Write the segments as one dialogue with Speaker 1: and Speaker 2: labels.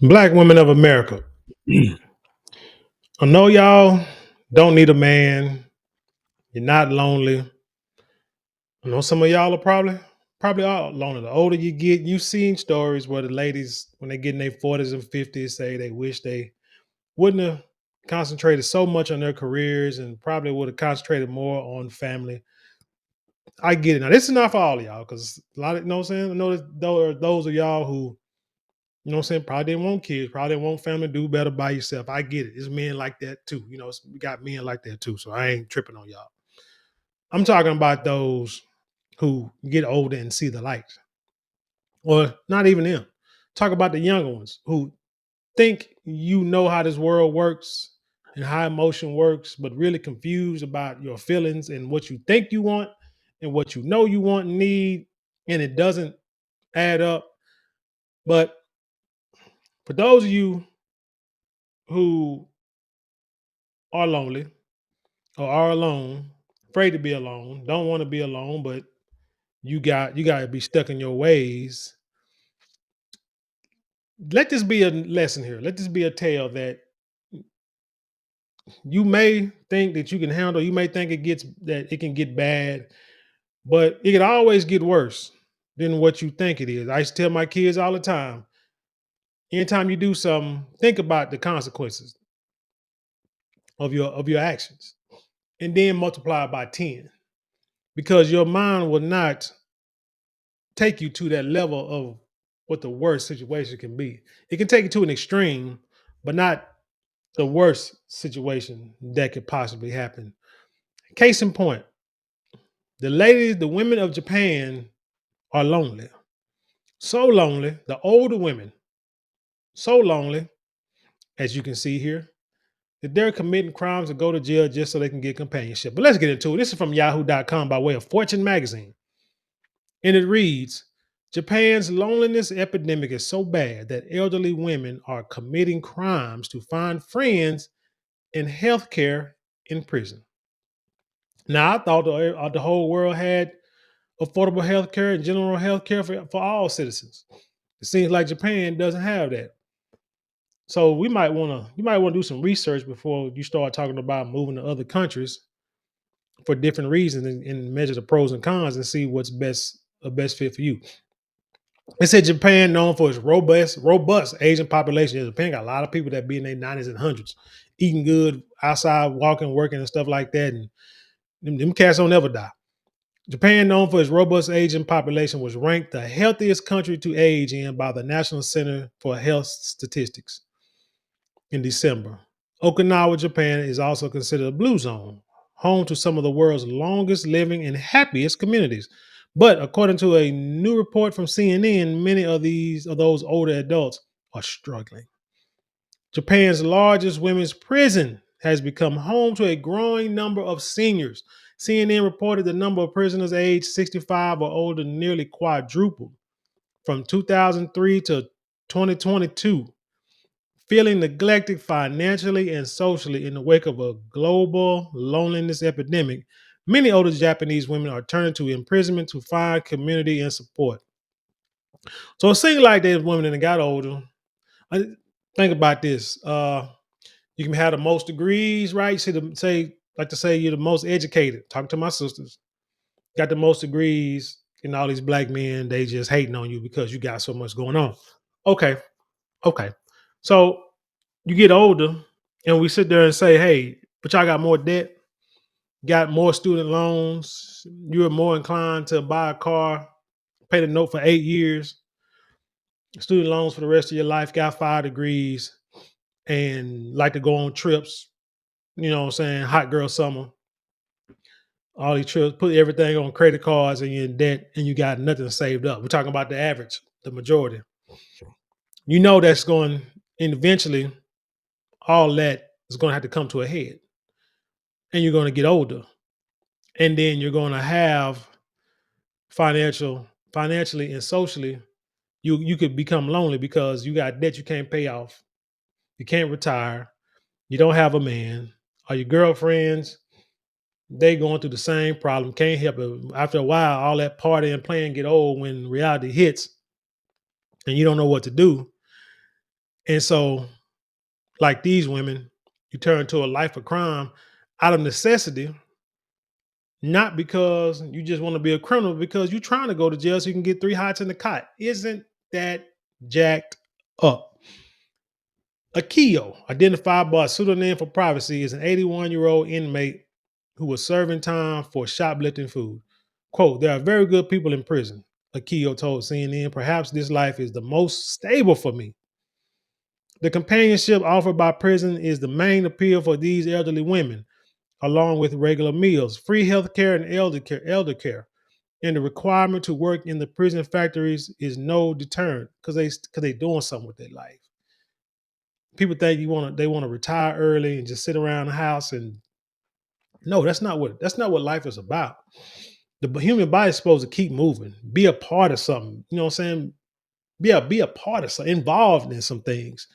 Speaker 1: Black women of America. I know y'all don't need a man. You're not lonely. I know some of y'all are probably all lonely. The older you get, you've seen stories where the ladies, when they get in their 40s and 50s, say they wish they wouldn't have concentrated so much on their careers and probably would have concentrated more on family. I get it. Now, this is not for all of y'all because a lot of, you know what I'm saying? I know that those of y'all who, you know what I'm saying, probably didn't want kids, probably didn't want family, do better by yourself. I get it. It's men like that too. We got men like that too. So I ain't tripping on y'all. I'm talking about those who get older and see the light. Or not even them. Talk about the younger ones who think you know how this world works and how emotion works, but really confused about your feelings and what you think you want and what you know you want and need, and it doesn't add up. But for those of you who are lonely or are alone, afraid to be alone, don't want to be alone, but you got to be stuck in your ways. Let this be a lesson here. Let this be a tale that you may think that you can handle. You may think it can get bad, but it can always get worse than what you think it is. I used to tell my kids all the time, anytime you do something, think about the consequences of your actions and then multiply it by 10 because your mind will not take you to that level of what the worst situation can be. It can take you to an extreme, but not the worst situation that could possibly happen. Case in point, the women of Japan are lonely. So lonely, the older women, so lonely, as you can see here, that they're committing crimes and go to jail just so they can get companionship. But let's get into it. This is from yahoo.com by way of Fortune magazine. And it reads, Japan's loneliness epidemic is so bad that elderly women are committing crimes to find friends and healthcare in prison. Now, I thought the whole world had affordable healthcare and general healthcare for all citizens. It seems like Japan doesn't have that. So you might want to do some research before you start talking about moving to other countries for different reasons and measure the pros and cons and see what's best fit for you. It said Japan known for its robust Asian population. Japan got a lot of people that be in their 90s and hundreds, eating good, outside, walking, working, and stuff like that. And them cats don't ever die. Japan, known for its robust Asian population, was ranked the healthiest country to age in by the National Center for Health Statistics in December. Okinawa, Japan is also considered a blue zone, home to some of the world's longest living and happiest communities. But according to a new report from CNN, many of those older adults are struggling. Japan's largest women's prison has become home to a growing number of seniors. CNN reported the number of prisoners aged 65 or older nearly quadrupled from 2003 to 2022, feeling neglected financially and socially in the wake of a global loneliness epidemic. Many older Japanese women are turning to imprisonment to find community and support. So it seems like there's women that got older. I, think about this. You can have the most degrees, right? Like to say you're the most educated. Talk to my sisters. Got the most degrees, and all these black men, they just hating on you because you got so much going on. Okay, okay. So you get older, and we sit there and say, "Hey, but y'all got more debt, got more student loans. You're more inclined to buy a car, pay the note for 8 years, student loans for the rest of your life. Got 5 degrees, and like to go on trips. You know what I'm saying? Hot girl summer, all these trips, put everything on credit cards and you're in debt and you got nothing saved up. We're talking about the average, the majority. You know that's going and eventually all that is going to have to come to a head. And you're going to get older. And then you're going to have financially and socially, you could become lonely because you got debt you can't pay off. You can't retire. You don't have a man. Or your girlfriends, they going through the same problem, can't help it. After a while, all that partying and playing get old when reality hits and you don't know what to do. And so, like these women, you turn to a life of crime out of necessity, not because you just want to be a criminal, because you're trying to go to jail so you can get three hots in the cot. Isn't that jacked up? Akio, identified by a pseudonym for privacy, is an 81-year-old inmate who was serving time for shoplifting food. Quote, there are very good people in prison, Akio told CNN. Perhaps this life is the most stable for me. The companionship offered by prison is the main appeal for these elderly women, along with regular meals, free health care, and elder care. And the requirement to work in the prison factories is no deterrent because they doing something with their life. People think they want to retire early and just sit around the house, and no, that's not what life is about. The human body is supposed to keep moving, be a part of something. You know what I'm saying? Be a part of something, involved in some things.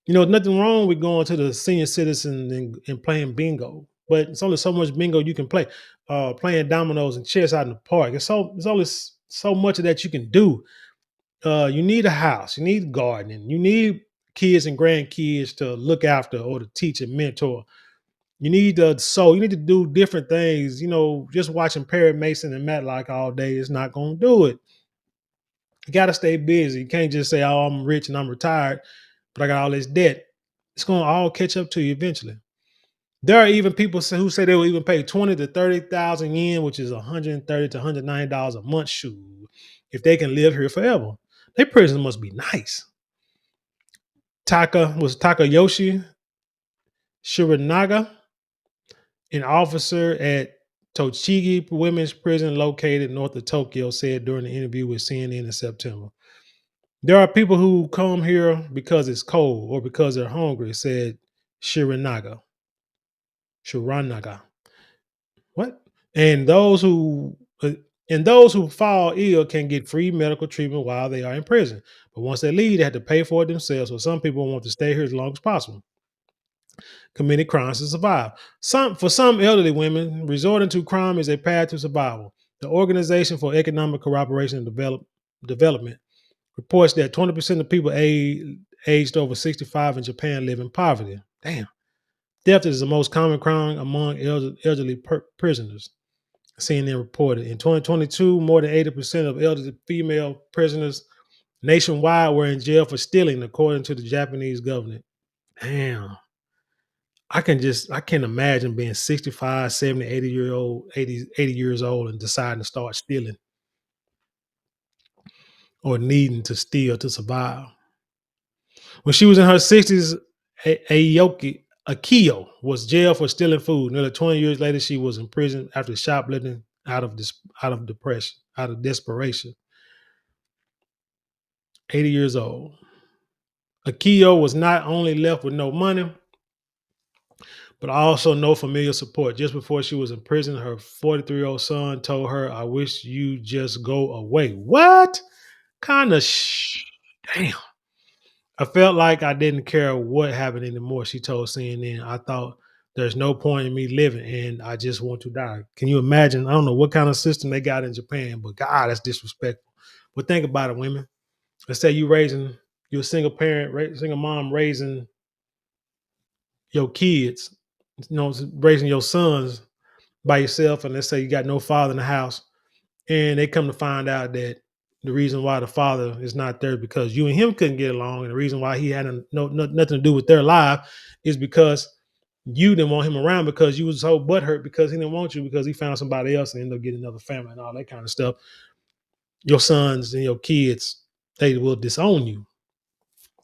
Speaker 1: Nothing wrong with going to the senior citizen and playing bingo, but it's only so much bingo you can play. Playing dominoes and chess out in the park. It's only so much of that you can do. You need a house, you need gardening, you need kids and grandkids to look after or to teach and mentor. You need to do different things. Just watching Perry Mason and Matlock all day is not going to do it. You got to stay busy. You can't just say, "Oh, I'm rich and I'm retired, but I got all this debt." It's going to all catch up to you eventually. There are even people who say they will even pay 20 to 30,000 yen, which is $130 to $190 a month, shoe, if they can live here forever. Their prison must be nice. Takayoshi Shiranaga, an officer at Tochigi Women's Prison located north of Tokyo, said during the interview with CNN in September. There are people who come here because it's cold or because they're hungry, said Shiranaga. Shiranaga. What? And those who uh, and those who fall ill can get free medical treatment while they are in prison. But once they leave, they have to pay for it themselves. So some people want to stay here as long as possible. Committed crimes to survive. For some elderly women, resorting to crime is a path to survival. The Organization for Economic Cooperation and Development reports that 20% of people aged over 65 in Japan live in poverty. Damn. Theft is the most common crime among elderly prisoners. CNN reported in 2022, more than 80% of elderly female prisoners nationwide were in jail for stealing, according to the Japanese government. Damn. I can't imagine being 65, 70, 80 years old and deciding to start stealing or needing to steal to survive. When she was in her 60s, Akio was jailed for stealing food. Nearly 20 years later, she was in prison after shoplifting out of desperation. 80 years old. Akio was not only left with no money, but also no familiar support. Just before she was in prison, her 43-year-old son told her, I wish you just go away. What kind of damn? I felt like I didn't care what happened anymore, she told CNN. I thought there's no point in me living and I just want to die. Can you imagine? I don't know what kind of system they got in Japan, but God, that's disrespectful. But think about it, women. Let's say you're a single parent, single mom raising your kids, raising your sons by yourself, and let's say you got no father in the house, and they come to find out that the reason why the father is not there because you and him couldn't get along, and the reason why he had nothing to do with their life is because you didn't want him around because you was so butthurt because he didn't want you because he found somebody else and ended up getting another family and all that kind of stuff. Your sons and your kids, they will disown you.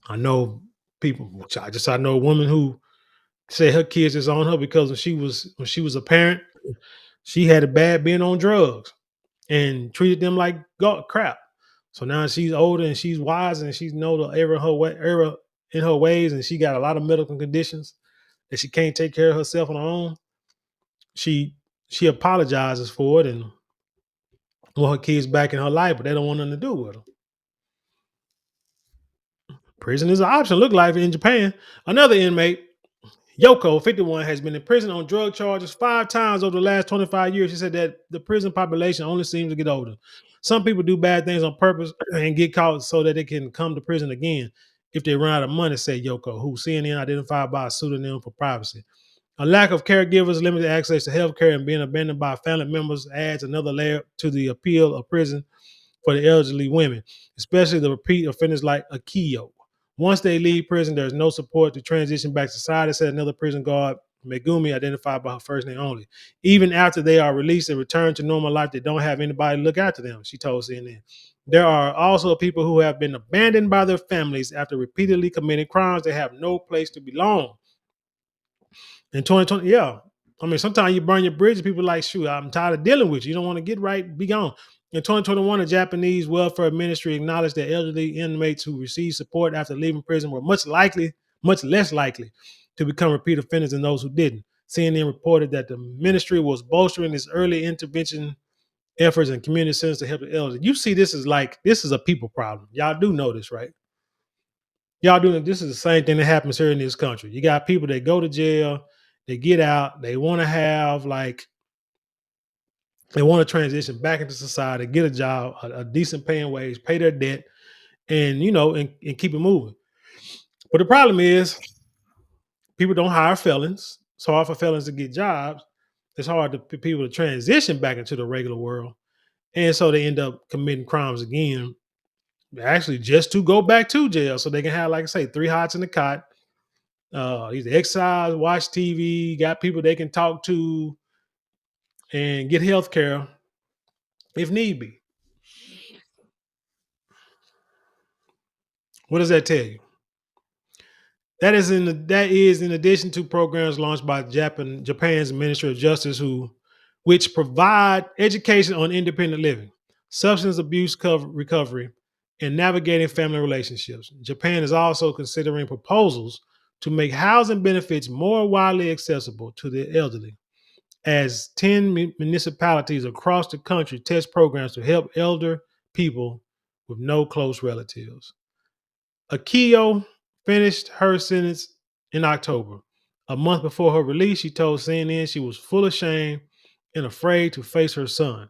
Speaker 1: I know people. I know a woman who said her kids disowned her because when she was a parent, she had it bad being on drugs and treated them like crap. So now she's older and she's wise and she's know the error in her ways, and she got a lot of medical conditions that she can't take care of herself on her own. She she apologizes for it and want her kids back in her life, but they don't want nothing to do with her. Prison is an option. Look like in Japan. Another inmate, Yoko, 51, has been in prison on drug charges 5 times over the last 25 years. She said that the prison population only seems to get older. Some people do bad things on purpose and get caught so that they can come to prison again. if they run out of money, said Yoko, who CNN identified by a pseudonym for privacy. A lack of caregivers, limited access to health care, and being abandoned by family members adds another layer to the appeal of prison for the elderly women, especially the repeat offenders like Akiyo. Once they leave prison, there's no support to transition back to society, said another prison guard, Megumi, identified by her first name only. Even after they are released and return to normal life, they don't have anybody to look after them, she told CNN. There are also people who have been abandoned by their families after repeatedly committing crimes. They have no place to belong. In 2020, yeah. I mean, sometimes you burn your bridges. People are like, shoot, I'm tired of dealing with you. You don't want to get right, be gone. In 2021, the Japanese Welfare Ministry acknowledged that elderly inmates who received support after leaving prison were much less likely to become repeat offenders than those who didn't. CNN reported that the ministry was bolstering its early intervention efforts and community centers to help the elderly. You see, this is a people problem. Y'all do know this, right? Y'all doing this is the same thing that happens here in this country. You got people that go to jail, they get out, they want to have they want to transition back into society, get a job, a decent paying wage, pay their debt, and and keep it moving. But the problem is people don't hire felons. It's hard for felons to get jobs. It's hard for people to transition back into the regular world. And so they end up committing crimes again, actually just to go back to jail so they can have, like I say, three hots in the cot. Either exercise, watch TV, got people they can talk to, and get health care if need be. What does that tell you? That is in addition to programs launched by Japan's Ministry of Justice, which provide education on independent living, substance abuse recovery, and navigating family relationships. Japan is also considering proposals to make housing benefits more widely accessible to the elderly, as 10 municipalities across the country test programs to help elder people with no close relatives. Akiyo finished her sentence in October. A month before her release, she told CNN she was full of shame and afraid to face her son.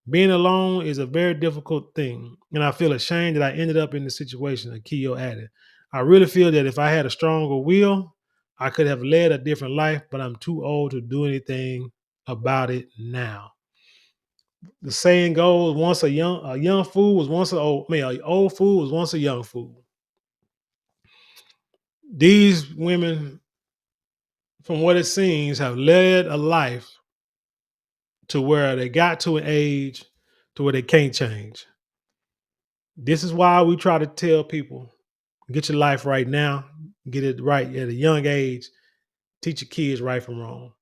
Speaker 1: Being alone is a very difficult thing, and I feel ashamed that I ended up in this situation, Akiyo added. I really feel that if I had a stronger will, I could have led a different life, but I'm too old to do anything about it now. The saying goes, once a young fool was once an old, I mean, an old fool was once a young fool. These women, from what it seems, have led a life to where they got to an age to where they can't change. This is why we try to tell people, get your life right now, get it right at a young age, teach your kids right from wrong.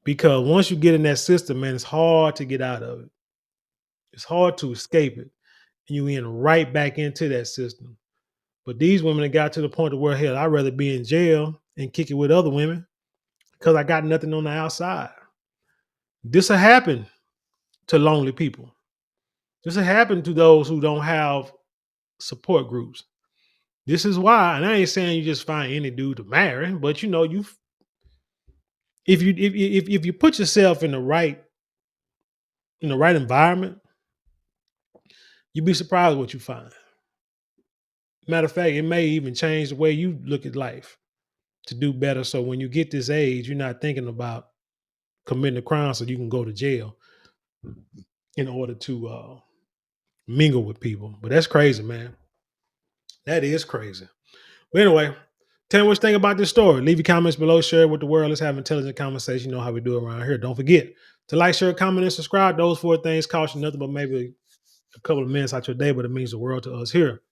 Speaker 1: Because once you get in that system, man, it's hard to get out of it. It's hard to escape it. And you end right back into that system. But these women have got to the point of where, hell, I'd rather be in jail and kick it with other women because I got nothing on the outside. This will happen to lonely people. This will happen to those who don't have support groups. This is why, and I ain't saying you just find any dude to marry, but you if you put yourself in the right environment, you'd be surprised what you find. Matter of fact, it may even change the way you look at life to do better. So when you get this age, you're not thinking about committing a crime so you can go to jail in order to mingle with people. But that's crazy, man. That is crazy. But anyway, tell me what you think about this story. Leave your comments below. Share it with the world. Let's have intelligent conversation. You know how we do it around here. Don't forget to like, share, comment, and subscribe. Those four things cost you nothing but maybe a couple of minutes out your day, but it means the world to us here.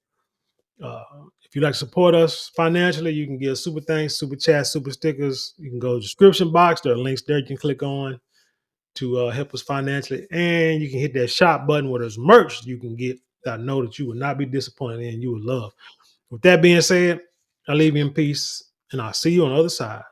Speaker 1: Uh, if you'd like to support us financially, you can give super thanks, super chats, super stickers. You can go to the description box. There are links there you can click on to help us financially. And you can hit that shop button where there's merch you can get that I know that you will not be disappointed in, you would love. With that being said, I leave you in peace, and I'll see you on the other side.